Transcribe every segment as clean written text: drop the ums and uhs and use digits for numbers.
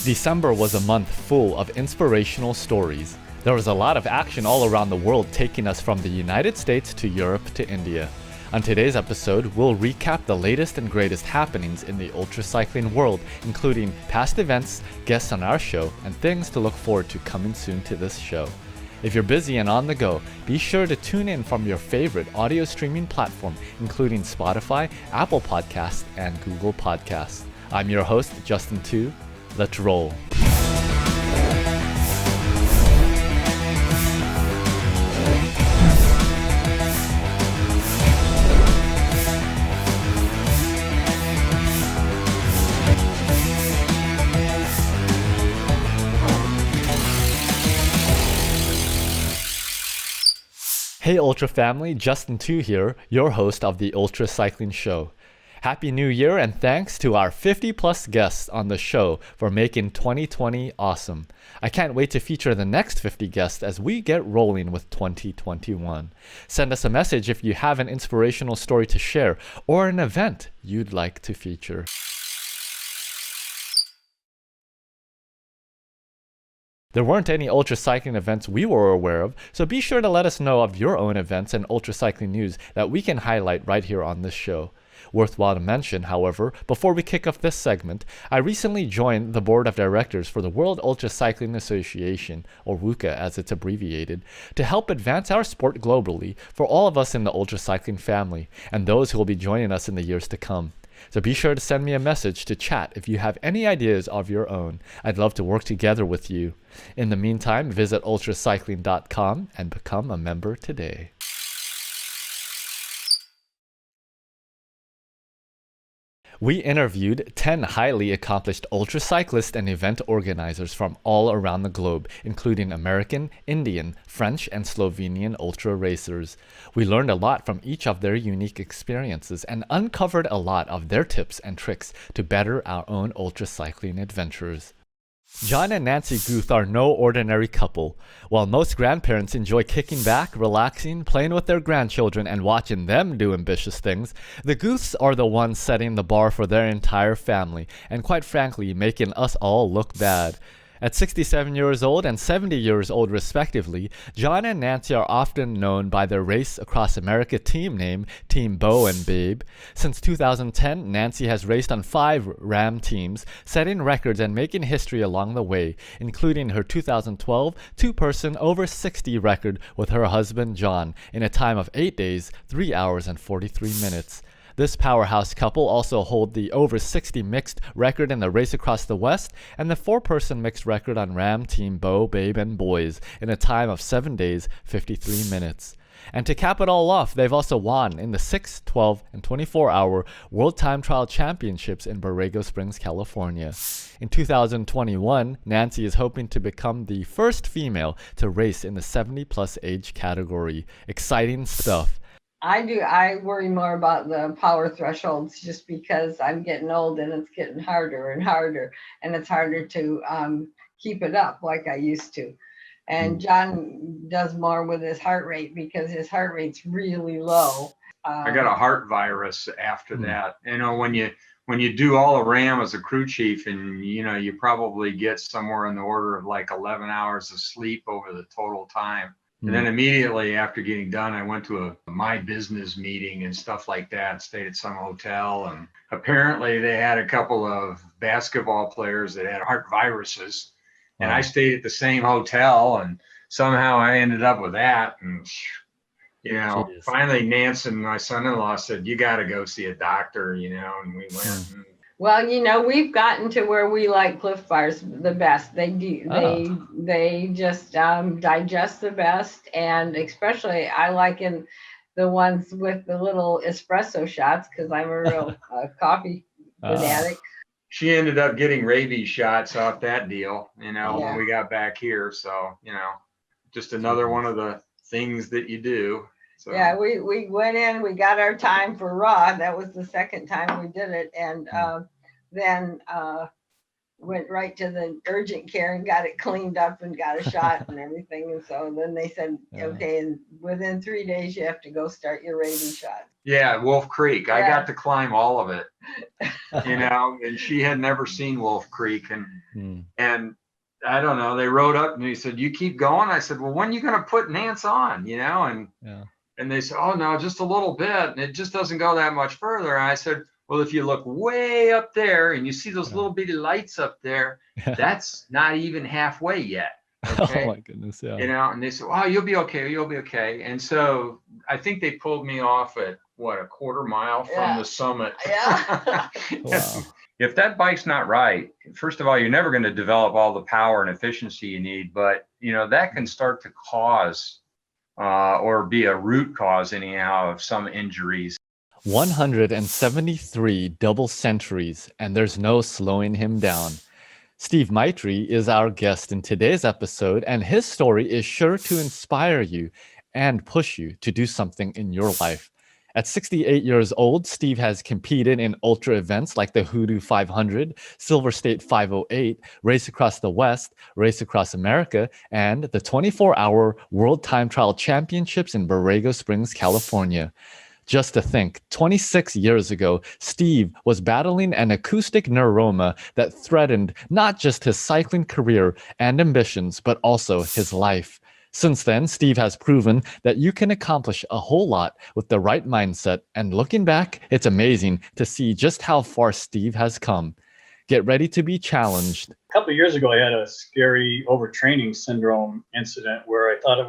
December was a month full of inspirational stories. There was a lot of action all around the world, taking us from the United States to Europe to India. On today's episode, we'll recap the latest and greatest happenings in the ultracycling world, including past events, guests on our show, and things to look forward to coming soon to this show. If you're busy and on the go, be sure to tune in from your favorite audio streaming platform, including Spotify, Apple Podcasts, and Google Podcasts. I'm your host, Justin Tooke. Let's roll. Hey Ultra family, Justin Tooke here, your host of the Ultra Cycling Show. Happy New Year and thanks to our 50 plus guests on the show for making 2020 awesome. I can't wait to feature the next 50 guests as we get rolling with 2021. Send us a message if you have an inspirational story to share or an event you'd like to feature. There weren't any ultracycling events we were aware of, so be sure to let us know of your own events and ultracycling news that we can highlight right here on this show. Worthwhile to mention, however, before we kick off this segment, I recently joined the board of directors for the World Ultracycling Association, or WUCA as it's abbreviated, to help advance our sport globally for all of us in the ultracycling family, and those who will be joining us in the years to come. So be sure to send me a message to chat if you have any ideas of your own. I'd love to work together with you. In the meantime, visit ultracycling.com and become a member today. We interviewed 10 highly accomplished ultracyclists and event organizers from all around the globe, including American, Indian, French, and Slovenian ultra racers. We learned a lot from each of their unique experiences and uncovered a lot of their tips and tricks to better our own ultracycling adventures. John and Nancy Guth are no ordinary couple. While most grandparents enjoy kicking back, relaxing, playing with their grandchildren, and watching them do ambitious things, the Guths are the ones setting the bar for their entire family, and quite frankly, making us all look bad. At 67 years old and 70 years old respectively, John and Nancy are often known by their Race Across America team name, Team Beau and Babe. Since 2010, Nancy has raced on 5 RAAM teams, setting records and making history along the way, including her 2012 two-person over 60 record with her husband John in a time of 8 days, 3 hours and 43 minutes. This powerhouse couple also hold the over 60 mixed record in the Race Across the West and the 4-person mixed record on RAAM Team Beau, Babe, and Boys in a time of 7 days, 53 minutes. And to cap it all off, they've also won in the 6, 12, and 24-hour World Time Trial Championships in Borrego Springs, California. In 2021, Nancy is hoping to become the first female to race in the 70-plus age category. Exciting stuff. I worry more about the power thresholds just because I'm getting old and it's getting harder and harder, and it's harder to keep it up like I used to. And John does more with his heart rate because his heart rate's really low. I got a heart virus after that. You know, when you do all the RAAM as a crew chief, and you probably get somewhere in the order of like 11 hours of sleep over the total time. And then immediately after getting done, I went to a my business meeting and stuff like that, stayed at some hotel. And apparently they had a couple of basketball players that had heart viruses. And I stayed at the same hotel, and somehow I ended up with that. And, finally Nancy, my son-in-law, said, "You got to go see a doctor," and we went. Well, we've gotten to where we like Cliff Bars the best. They do. They just digest the best, and especially I like the ones with the little espresso shots because I'm a real coffee fanatic. She ended up getting rabies shots off that deal, when we got back here. So, just another one of the things that you do. So. Yeah, we went in, we got our time for raw. That was the second time we did it. And then went right to the urgent care and got it cleaned up and got a shot and everything. And so then they said, okay, and within 3 days you have to go start your rabies shot. Yeah, Wolf Creek. I Yeah. got to climb all of it, and she had never seen Wolf Creek. And I don't know, they rode up and he said, you keep going? I said, well, when are you going to put Nance on, and they said, oh, no, just a little bit. And it just doesn't go that much further. And I said, well, if you look way up there and you see those little bitty lights up there, that's not even halfway yet. Okay? Oh my goodness, yeah. And they said, oh, you'll be okay. And so I think they pulled me off at a quarter mile from the summit. Yeah. Wow. If that bike's not right, first of all, you're never going to develop all the power and efficiency you need, but that can start to cause or be a root cause anyhow of some injuries. 173 double centuries, and there's no slowing him down. Steve Meichtry is our guest in today's episode, and his story is sure to inspire you and push you to do something in your life. At 68 years old, Steve has competed in ultra events like the Hoodoo 500, Silver State 508, Race Across the West, Race Across America, and the 24-hour World Time Trial Championships in Borrego Springs, California. Just to think, 26 years ago, Steve was battling an acoustic neuroma that threatened not just his cycling career and ambitions, but also his life. Since then, Steve has proven that you can accomplish a whole lot with the right mindset, and looking back, it's amazing to see just how far Steve has come. Get ready to be challenged. A couple of years ago, I had a scary overtraining syndrome incident where I thought I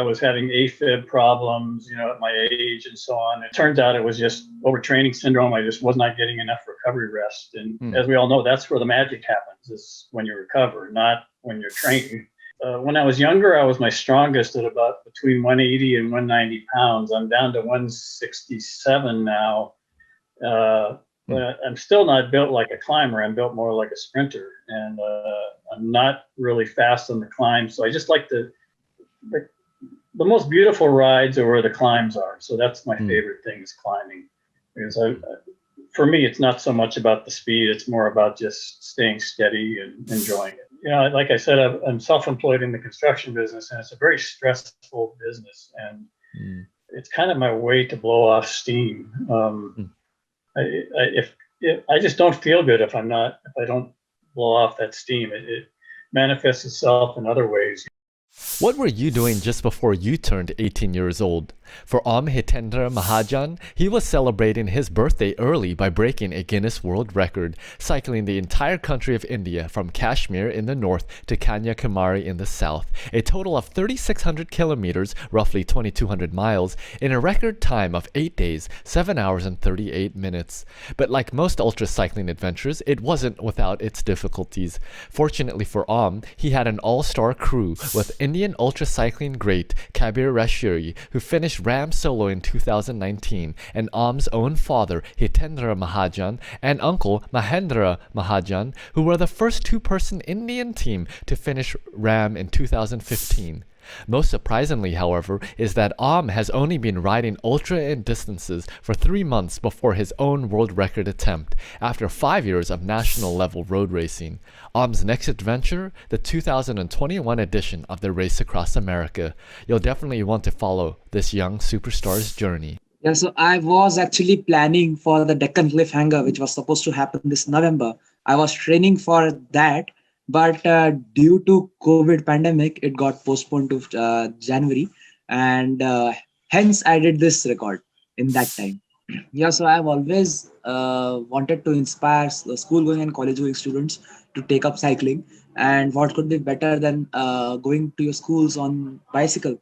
was having AFib problems, at my age and so on. It turns out it was just overtraining syndrome. I just was not getting enough recovery rest. And as we all know, that's where the magic happens, is when you recover, not when you're training. When I was younger, I was my strongest at about between 180 and 190 pounds. I'm down to 167 now. But I'm still not built like a climber. I'm built more like a sprinter. And I'm not really fast on the climb. So I just like the most beautiful rides are where the climbs are. So that's my favorite thing, is climbing. Because for me, it's not so much about the speed. It's more about just staying steady and enjoying it. Like I said, I'm self-employed in the construction business, and it's a very stressful business. And it's kind of my way to blow off steam. I just don't feel good if I don't blow off that steam. It manifests itself in other ways. What were you doing just before you turned 18 years old? For Hitendra Mahajan, he was celebrating his birthday early by breaking a Guinness World Record, cycling the entire country of India from Kashmir in the north to Kanyakumari in the south, a total of 3,600 kilometers, roughly 2,200 miles, in a record time of 8 days, 7 hours and 38 minutes. But like most ultra cycling adventures, it wasn't without its difficulties. Fortunately for he had an all-star crew with Indian ultra cycling great Kabir Rashiri, who finished RAAM solo in 2019, and Om's own father, Hitendra Mahajan, and uncle, Mahendra Mahajan, who were the first two-person Indian team to finish RAAM in 2015. Most surprisingly, however, is that has only been riding ultra distances for 3 months before his own world record attempt, after 5 years of national-level road racing. Om's next adventure, the 2021 edition of the Race Across America. You'll definitely want to follow this young superstar's journey. Yeah, so I was actually planning for the Deccan Cliffhanger, which was supposed to happen this November. I was training for that, but due to COVID pandemic, it got postponed to January, and hence I did this record in that time. Yeah, so I've always wanted to inspire school-going and college-going students to take up cycling, and what could be better than going to your schools on bicycle.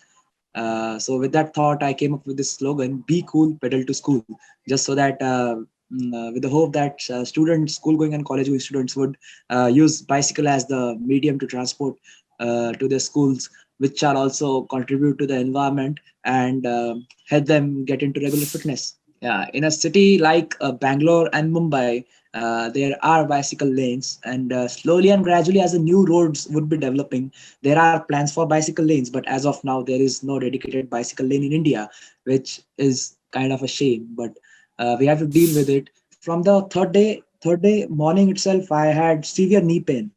So with that thought, I came up with this slogan, "Be cool, pedal to school," just so that with the hope that students, school-going and college-going students would use bicycle as the medium to transport to their schools, which shall also contribute to the environment and help them get into regular fitness. Yeah, in a city like Bangalore and Mumbai, there are bicycle lanes, and slowly and gradually, as the new roads would be developing, there are plans for bicycle lanes. But as of now, there is no dedicated bicycle lane in India, which is kind of a shame. But we have to deal with it. From the third day third day morning itself, I had severe knee pain,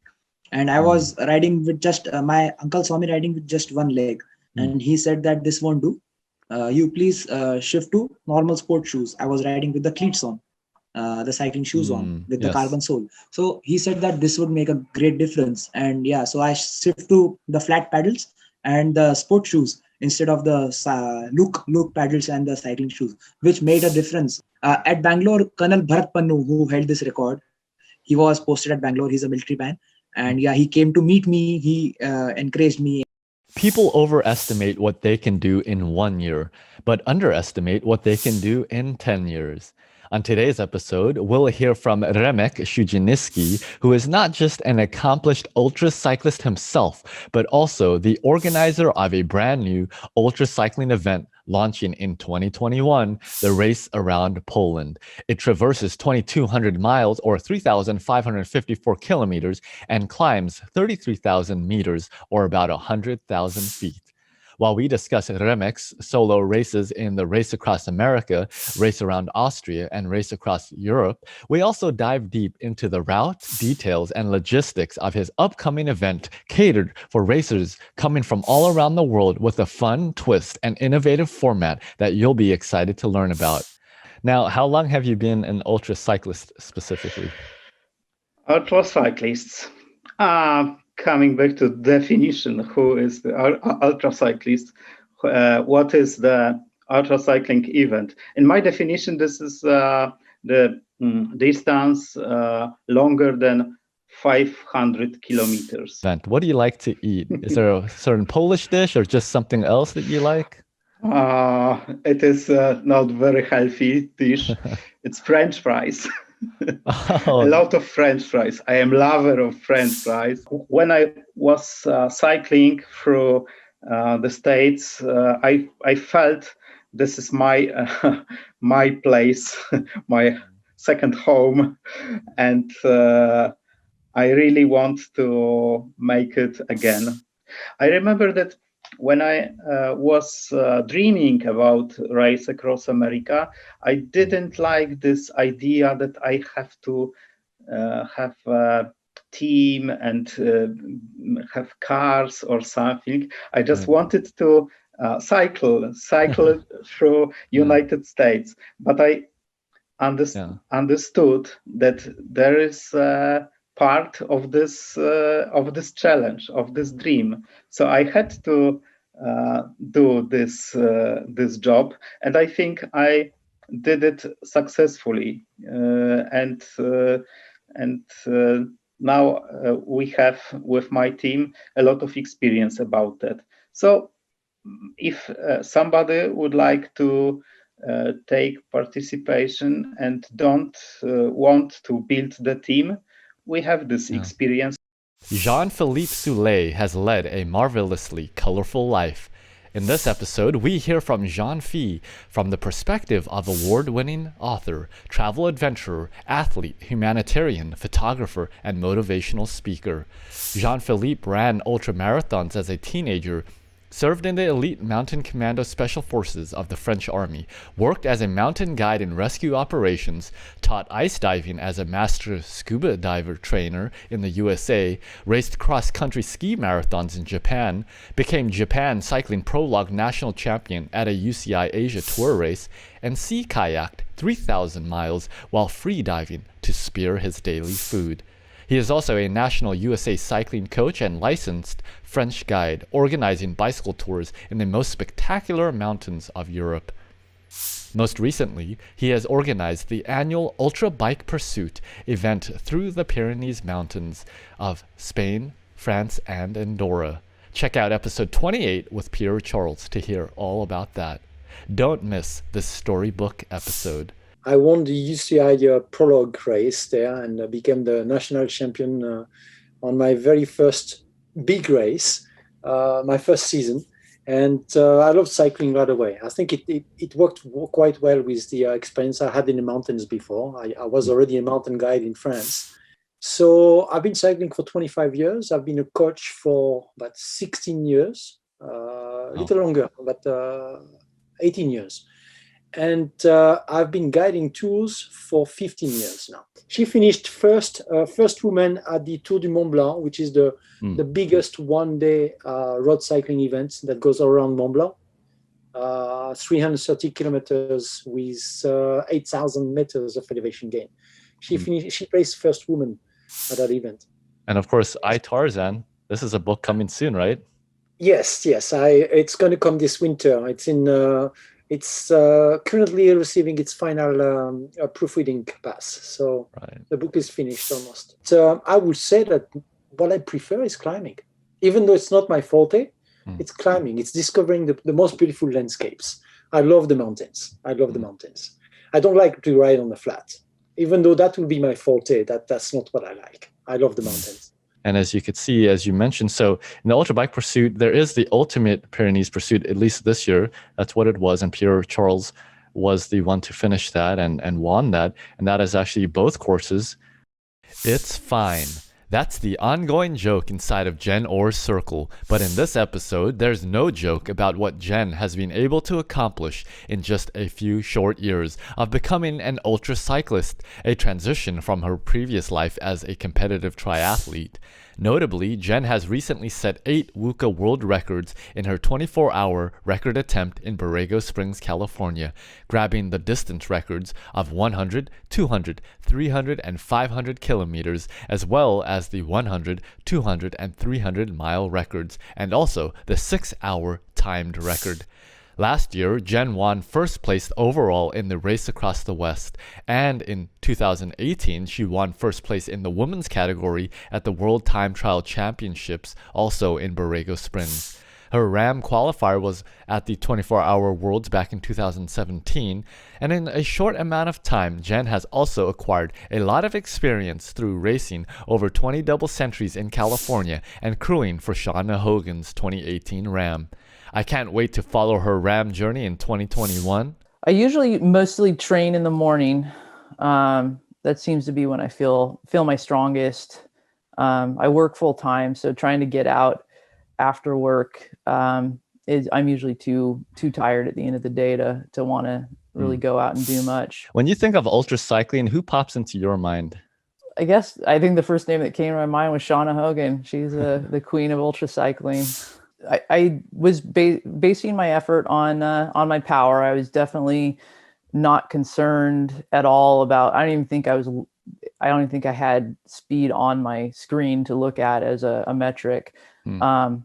and I was riding with just my uncle saw me riding with just one leg, and he said that this won't do. You please shift to normal sport shoes. I was riding with the cleats on, the cycling shoes on with the Yes. carbon sole. So he said that this would make a great difference, and yeah, so I shift to the flat paddles and the sport shoes instead of the look paddles and the cycling shoes, which made a difference. At Bangalore, Colonel Bharat Pannu, who held this record, he was posted at Bangalore. He's a military man, and yeah, he came to meet me. He encouraged me. People overestimate what they can do in 1 year, but underestimate what they can do in 10 years. On today's episode, we'll hear from Remek Siudziński, who is not just an accomplished ultra cyclist himself, but also the organizer of a brand new ultra cycling event launching in 2021, the Race Around Poland. It traverses 2,200 miles or 3,554 kilometers and climbs 33,000 meters or about 100,000 feet. While we discuss Remek's solo races in the Race Across America, Race Around Austria, and Race Across Europe, we also dive deep into the route, details, and logistics of his upcoming event catered for racers coming from all around the world with a fun twist and innovative format that you'll be excited to learn about. Now, how long have you been an ultra cyclist specifically? Ultra cyclists. Coming back to definition, who is the ultra cyclist? What is the ultra cycling event? In my definition, this is the distance longer than 500 kilometers. What do you like to eat? Is there a certain Polish dish or just something else that you like? It is not very healthy dish. It's French fries. Oh. A lot of French fries. I am lover of French fries. When I was cycling through the States, I felt this is my my place, my second home, and I really want to make it again. I remember that when I was dreaming about Race Across America, I didn't like this idea that I have to have a team and have cars or something. I just wanted to cycle through United States. But I understood that there is part of this challenge, of this dream. So I had to do this job, and I think I did it successfully. And now we have with my team a lot of experience about that. So if somebody would like to take participation and don't want to build the team, we have this experience. Jean-Philippe Soule has led a marvelously colorful life. In this episode, we hear from Jean-Philippe from the perspective of award-winning author, travel adventurer, athlete, humanitarian, photographer, and motivational speaker. Jean-Philippe ran ultramarathons as a teenager, served in the elite mountain commando special forces of the French army, worked as a mountain guide in rescue operations, taught ice diving as a master scuba diver trainer in the USA, raced cross-country ski marathons in Japan, became Japan Cycling Prologue national champion at a UCI Asia Tour race, and sea kayaked 3,000 miles while free diving to spear his daily food. He is also a national USA cycling coach and licensed French guide, organizing bicycle tours in the most spectacular mountains of Europe. Most recently, he has organized the annual Ultra Bike Pursuit event through the Pyrenees Mountains of Spain, France, and Andorra. Check out episode 28 with Pierre Charles to hear all about that. Don't miss this storybook episode. I won the UCI prologue race there and became the national champion on my very first big race, my first season. And I loved cycling right away. I think it worked quite well with the experience I had in the mountains before. I was already a mountain guide in France. So I've been cycling for 25 years. I've been a coach for about 16 years, a little longer, but 18 years. And I've been guiding tours for 15 years now. She finished first woman at the Tour du Mont Blanc, which is the biggest one-day road cycling event that goes around Mont Blanc. 330 kilometers with 8,000 meters of elevation gain. She placed first woman at that event. And of course, I, Tarzan, this is a book coming soon, right? Yes. It's going to come this winter. It's currently receiving its final proofreading pass. So The book is finished almost. So I would say that what I prefer is climbing. Even though it's not my forte, it's climbing. It's discovering the most beautiful landscapes. I love the mountains. I don't like to ride on the flat. Even though that would be my forte, that's not what I like. I love the mountains. And as you could see, as you mentioned, so in the ultra bike pursuit, there is the ultimate Pyrenees pursuit, at least this year. That's what it was. And Pierre Charles was the one to finish that and won that. And that is actually both courses. It's fine. That's the ongoing joke inside of Jen Orr's circle. But in this episode, there's no joke about what Jen has been able to accomplish in just a few short years of becoming an ultra cyclist, a transition from her previous life as a competitive triathlete. Notably, Jen has recently set 8 WUCA world records in her 24-hour record attempt in Borrego Springs, California, grabbing the distance records of 100, 200, 300, and 500 kilometers, as well as the 100, 200, and 300 mile records, and also the 6-hour timed record. Last year, Jen won first place overall in the Race Across the West, and in 2018, she won first place in the women's category at the World Time Trial Championships, also in Borrego Springs. Her RAAM qualifier was at the 24-hour Worlds back in 2017, and in a short amount of time, Jen has also acquired a lot of experience through racing over 20 double centuries in California and crewing for Shauna Hogan's 2018 RAAM. I can't wait to follow her RAAM journey in 2021. I usually mostly train in the morning. That seems to be when I feel my strongest. I work full time, so trying to get out after work I'm usually too tired at the end of the day to want to really go out and do much. When you think of ultra cycling, who pops into your mind? I think the first name that came to my mind was Shauna Hogan. She's the queen of ultra cycling. I was basing my effort on my power. I was definitely not concerned at all about. I don't even think I had speed on my screen to look at as a metric. I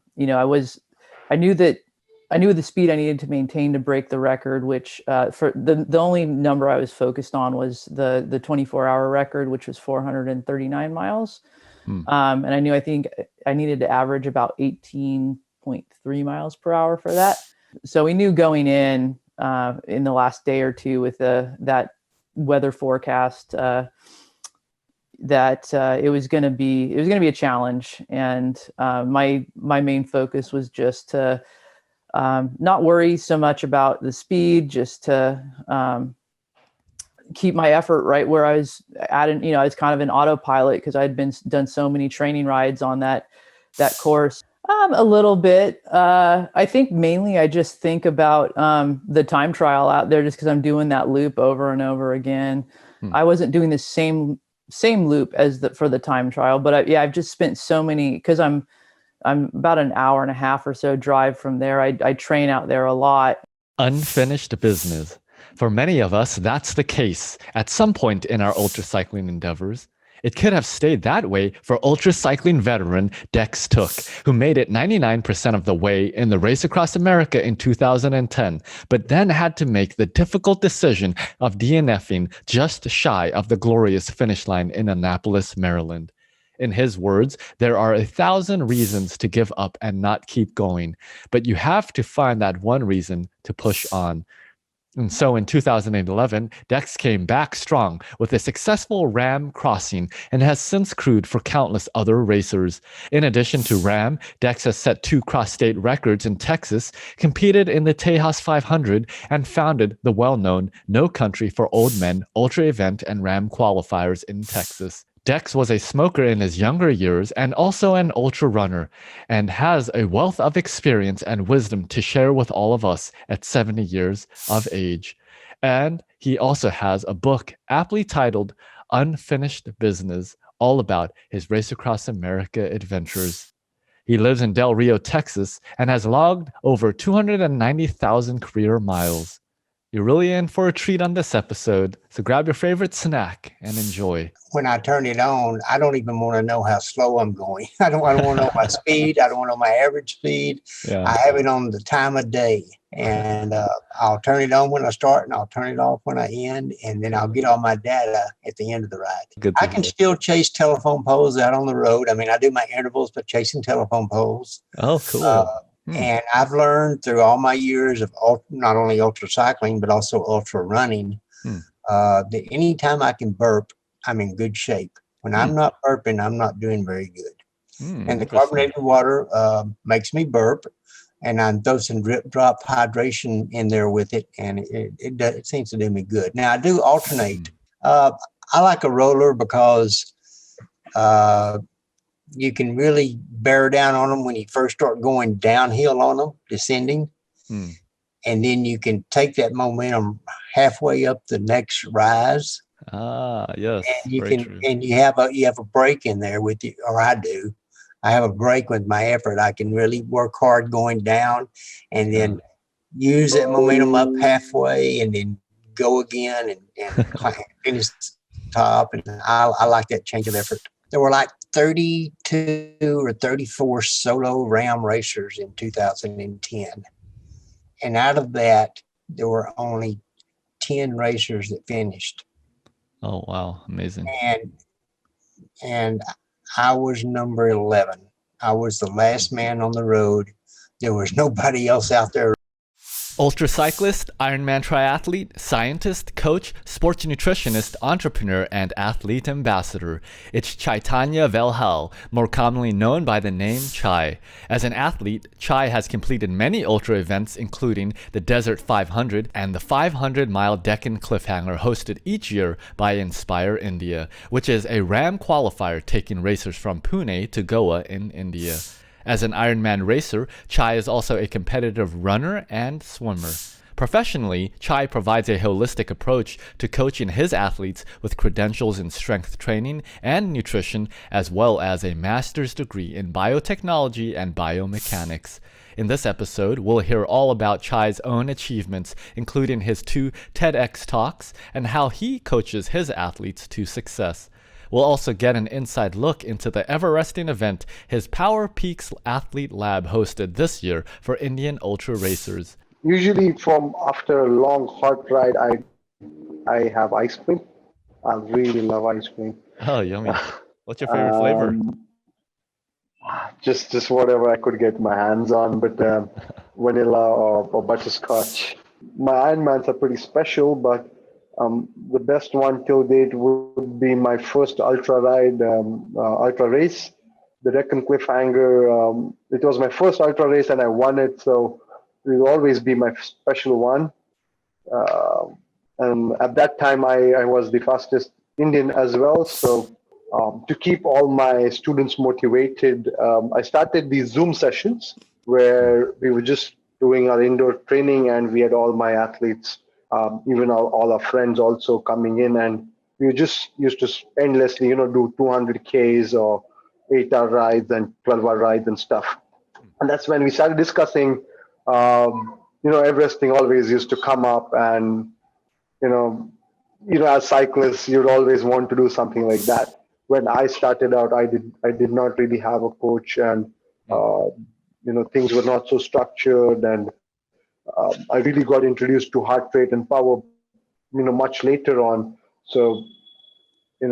knew the speed I needed to maintain to break the record, which for the only number I was focused on was the 24-hour record, which was 439 miles. And I think I needed to average about 18.3 miles per hour for that. So we knew going in the last day or two with that weather forecast that it was going to be a challenge. And my main focus was just to not worry so much about the speed, just to keep my effort right where I was at. And I was kind of an autopilot because I'd done so many training rides on that course. A little bit. I think mainly I just think about the time trial out there, just because I'm doing that loop over and over again. I wasn't doing the same loop as for the time trial, but I've just spent so many, because I'm about an hour and a half or so drive from there. I train out there a lot. Unfinished business. For many of us, that's the case at some point in our ultra cycling endeavors. It could have stayed that way for ultra cycling veteran Dex Tooke, who made it 99% of the way in the Race Across America in 2010, but then had to make the difficult decision of DNFing just shy of the glorious finish line in Annapolis, Maryland. In his words, there are 1,000 reasons to give up and not keep going, but you have to find that one reason to push on. And so in 2011, Dex came back strong with a successful RAAM crossing and has since crewed for countless other racers. In addition to RAAM, Dex has set 2 cross-state records in Texas, competed in the Tejas 500, and founded the well-known No Country for Old Men ultra event and RAAM qualifiers in Texas. Dex was a smoker in his younger years and also an ultra runner, and has a wealth of experience and wisdom to share with all of us at 70 years of age. And he also has a book aptly titled Unfinished Business, all about his Race Across America adventures. He lives in Del Rio, Texas, and has logged over 290,000 career miles. You're really in for a treat on this episode, so grab your favorite snack and enjoy. When I turn it on, I don't even want to know how slow I'm going. I don't want to know my speed. I don't want to know my average speed. Yeah. I have it on the time of day, and I'll turn it on when I start, and I'll turn it off when I end, and then I'll get all my data at the end of the ride. Good to I can hear. still chase telephone poles out on the road. I mean, I do my intervals, but chasing telephone poles. Oh, cool. And I've learned through all my years of not only ultra cycling, but also ultra running, that anytime I can burp, I'm in good shape. When I'm not burping, I'm not doing very good. And the carbonated water makes me burp, and I'm throw some drip drop hydration in there with it, and it seems to do me good. Now I do alternate. I like a roller because you can really bear down on them when you first start going downhill on them, descending. And then you can take that momentum halfway up the next rise. Yes. And you can, and you have a break in there with you, or I do. I have a break with my effort. I can really work hard going down, and then use that momentum up halfway, and then go again and finish top. And I like that change of effort. There were like 32 or 34 solo RAAM racers in 2010. And out of that, there were only 10 racers that finished. Oh, wow. Amazing. And I was number 11. I was the last man on the road. There was nobody else out there. Ultra cyclist, Ironman triathlete, scientist, coach, sports nutritionist, entrepreneur, and athlete ambassador. It's Chaitanya Velhal, more commonly known by the name Chai. As an athlete, Chai has completed many ultra events, including the Desert 500 and the 500-mile Deccan Cliffhanger hosted each year by Inspire India, which is a RAAM qualifier taking racers from Pune to Goa in India. As an Ironman racer, Chai is also a competitive runner and swimmer. Professionally, Chai provides a holistic approach to coaching his athletes with credentials in strength training and nutrition, as well as a master's degree in biotechnology and biomechanics. In this episode, we'll hear all about Chai's own achievements, including his 2 TEDx talks and how he coaches his athletes to success. We'll also get an inside look into the ever-resting event his Power Peaks Athlete Lab hosted this year for Indian ultra racers. Usually after a long hot ride, I have ice cream. I really love ice cream. Oh, yummy. What's your favorite flavor? Just whatever I could get my hands on, but vanilla or butterscotch. My Ironmans are pretty special, but the best one till date would be my first ultra race, the Deccan Cliffhanger. It was my first ultra race and I won it, so it will always be my special one. And at that time, I was the fastest Indian as well. So to keep all my students motivated, I started these Zoom sessions where we were just doing our indoor training, and we had all my athletes, even all our friends also coming in, and we just used to endlessly, do 200 Ks or 8-hour rides and 12-hour rides and stuff. And that's when we started discussing, everything always used to come up, and, as cyclists, you'd always want to do something like that. When I started out, I did not really have a coach, and, things were not so structured, and I really got introduced to heart rate and power, much later on. So, I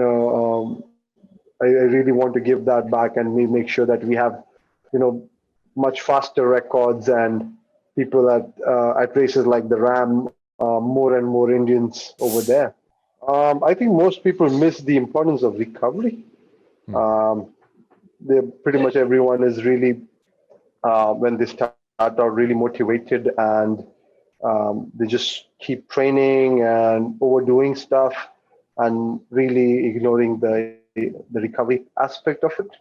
really want to give that back, and we make sure that we have, much faster records, and people at races like the RAAM, more and more Indians over there. I think most people miss the importance of recovery. Pretty much everyone is really, when they start out, really motivated, and they just keep training and overdoing stuff and really ignoring the recovery aspect of it.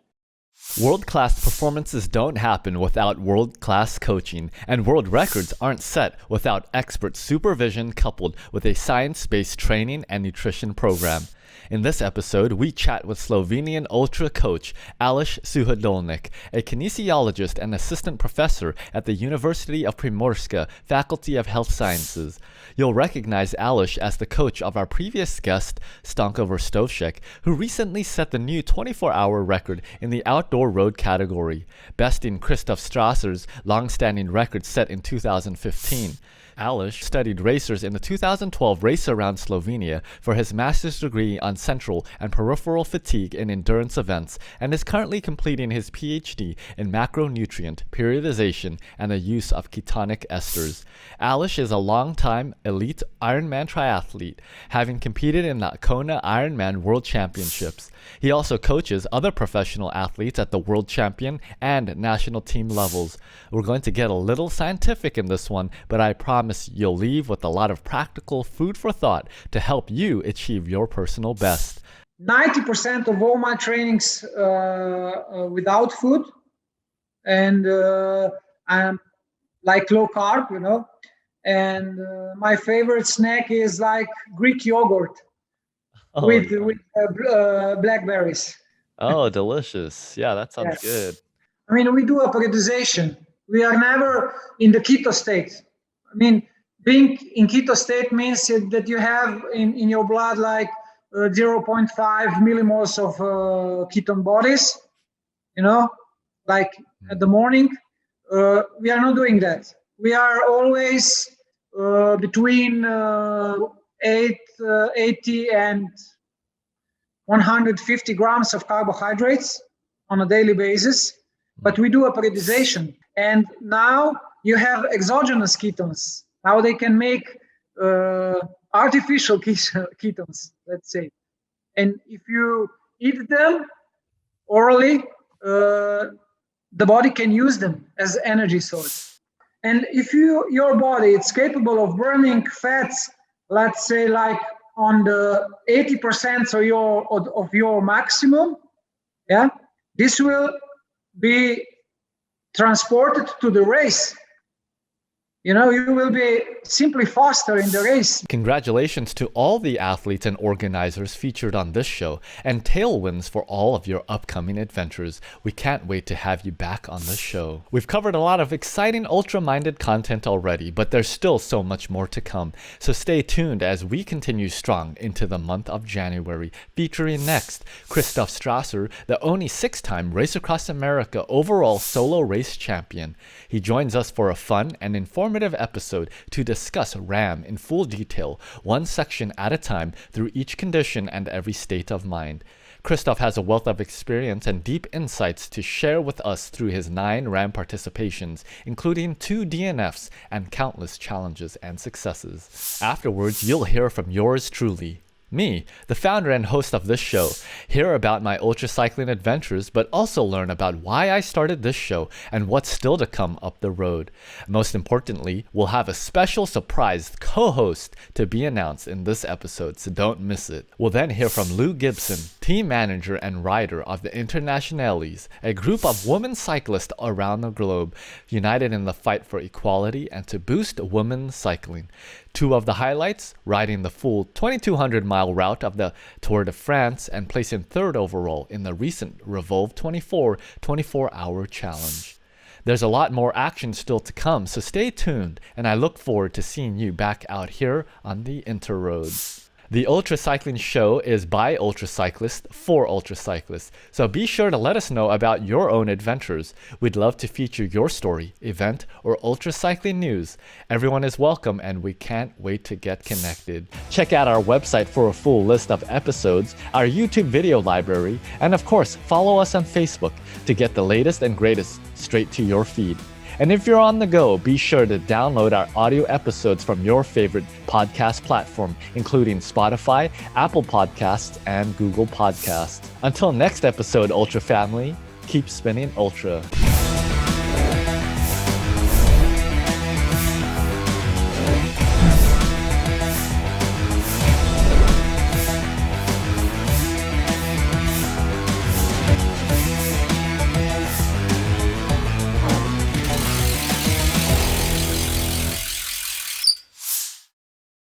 World-class performances don't happen without world-class coaching, and world records aren't set without expert supervision coupled with a science-based training and nutrition program. In this episode, we chat with Slovenian ultra coach Aleš Suhadolnik, a kinesiologist and assistant professor at the University of Primorska, Faculty of Health Sciences. You'll recognize Aleš as the coach of our previous guest, Stanko Verstovšek, who recently set the new 24-hour record in the outdoor road category, besting Christoph Strasser's long-standing record set in 2015. Aleš studied racers in the 2012 Race Around Slovenia for his master's degree on central and peripheral fatigue in endurance events and is currently completing his PhD in macronutrient periodization and the use of ketonic esters. Aleš is a long-time elite Ironman triathlete, having competed in the Kona Ironman World Championships. He also coaches other professional athletes at the world champion and national team levels. We're going to get a little scientific in this one, but I promise you'll leave with a lot of practical food for thought to help you achieve your personal best. 90% of all my trainings without food, and I'm like low carb, and my favorite snack is like Greek yogurt with blackberries. Oh, delicious. Yeah, that sounds good. I mean, we do a periodization. We are never in the keto state. I mean, being in keto state means that you have in your blood like 0.5 millimoles of ketone bodies, like at the morning. We are not doing that. We are always between 80 and 150 grams of carbohydrates on a daily basis, but we do a periodization. And now you have exogenous ketones. Now they can make artificial ketones, let's say. And if you eat them orally, the body can use them as energy source. And if your body is capable of burning fats, let's say like on the 80% of your maximum, this will be transported to the race. You will be simply faster in the race. Congratulations to all the athletes and organizers featured on this show, and tailwinds for all of your upcoming adventures. We can't wait to have you back on the show. We've covered a lot of exciting ultra-minded content already, but there's still so much more to come. So stay tuned as we continue strong into the month of January, featuring next Christoph Strasser, the only 6-time Race Across America overall solo race champion. He joins us for a fun and informative episode to discuss RAAM in full detail, one section at a time through each condition and every state of mind. Christoph has a wealth of experience and deep insights to share with us through his 9 RAAM participations, including 2 DNFs and countless challenges and successes. Afterwards, you'll hear from yours truly, me, the founder and host of this show, hear about my ultracycling adventures, but also learn about why I started this show and what's still to come up the road. Most importantly, we'll have a special surprise co-host to be announced in this episode, so don't miss it. We'll then hear from Lou Gibson, team manager and rider of the Internationales, a group of women cyclists around the globe, united in the fight for equality and to boost women's cycling. 2 of the highlights, riding the full 2,200-mile route of the Tour de France and placing 3rd overall in the recent Revolve 24 24-hour challenge. There's a lot more action still to come, so stay tuned, and I look forward to seeing you back out here on the interroads. The Ultra Cycling Show is by ultracyclists for ultracyclists, so be sure to let us know about your own adventures. We'd love to feature your story, event, or ultracycling news. Everyone is welcome, and we can't wait to get connected. Check out our website for a full list of episodes, our YouTube video library, and of course, follow us on Facebook to get the latest and greatest straight to your feed. And if you're on the go, be sure to download our audio episodes from your favorite podcast platform, including Spotify, Apple Podcasts, and Google Podcasts. Until next episode, Ultra Family, keep spinning Ultra.